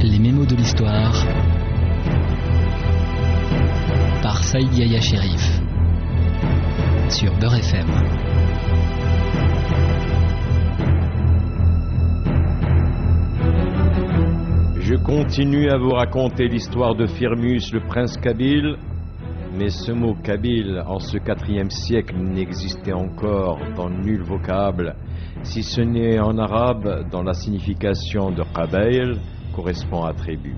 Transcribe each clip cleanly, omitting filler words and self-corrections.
Les mémos de l'histoire par Saïd Yahya Chérif sur Beurre FM. Je continue à vous raconter l'histoire de Firmus, le prince kabyle, mais ce mot kabyle en ce IVe siècle n'existait encore dans nul vocable, si ce n'est en arabe dont la signification de qabaïl correspond à tribu.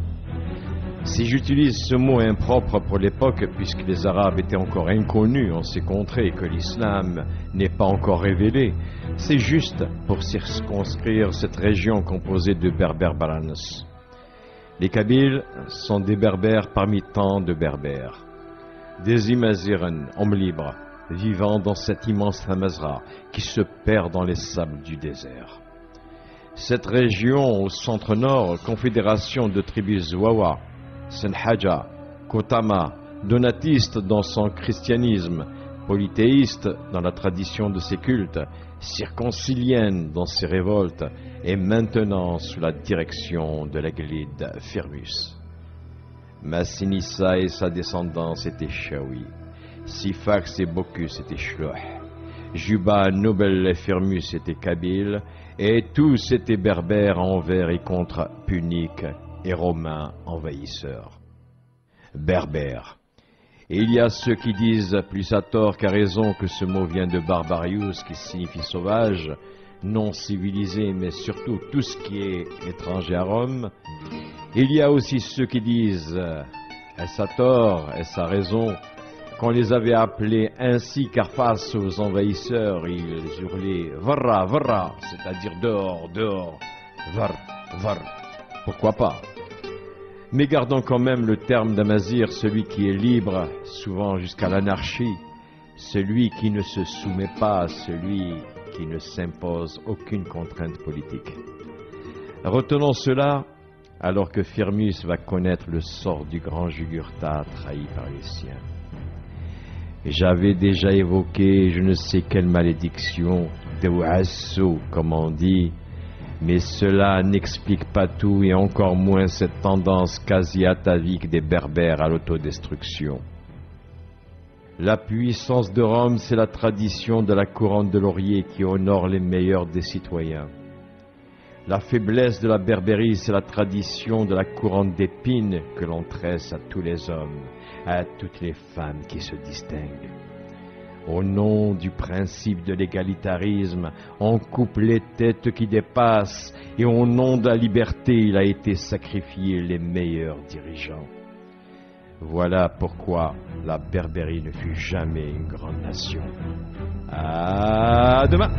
Si j'utilise ce mot impropre pour l'époque, puisque les Arabes étaient encore inconnus en ces contrées et que l'islam n'est pas encore révélé, c'est juste pour circonscrire cette région composée de Berbères Balanos. Les Kabyles sont des Berbères parmi tant de Berbères. Des Imaziren, hommes libres, vivant dans cette immense Hamazra qui se perd dans les sables du désert. Cette région au centre-nord, confédération de tribus Zouawa, Senhaja, Kotama, donatiste dans son christianisme, polythéiste dans la tradition de ses cultes, circoncilienne dans ses révoltes, et maintenant sous la direction de l'Aglide Firmus. Massinissa et sa descendance étaient Shawi, Sifax et Bocchus étaient Shloh, Juba, Nobel et Firmus étaient Kabyles, et tous étaient berbères envers et contre Puniques et Romains envahisseurs. Berbères. Et il y a ceux qui disent, plus à tort qu'à raison, que ce mot vient de barbarius, qui signifie sauvage, non civilisé, mais surtout tout ce qui est étranger à Rome. Il y a aussi ceux qui disent, est-ce à tort, est-ce à raison, qu'on les avait appelés ainsi car face aux envahisseurs, ils hurlaient « Varra, varra », c'est-à-dire « dehors, dehors, var, var ». Pourquoi pas? Mais gardons quand même le terme d'Amazir, celui qui est libre, souvent jusqu'à l'anarchie, celui qui ne se soumet pas, celui qui ne s'impose aucune contrainte politique. Retenons cela alors que Firmus va connaître le sort du grand Jugurtha trahi par les siens. J'avais déjà évoqué je ne sais quelle malédiction, de Ouassou comme on dit, mais cela n'explique pas tout et encore moins cette tendance quasi atavique des Berbères à l'autodestruction. La puissance de Rome, c'est la tradition de la couronne de laurier qui honore les meilleurs des citoyens. La faiblesse de la Berbérie, c'est la tradition de la couronne d'épines que l'on tresse à tous les hommes, à toutes les femmes qui se distinguent. Au nom du principe de l'égalitarisme, on coupe les têtes qui dépassent et au nom de la liberté, il a été sacrifié les meilleurs dirigeants. Voilà pourquoi la Berbérie ne fut jamais une grande nation. À demain!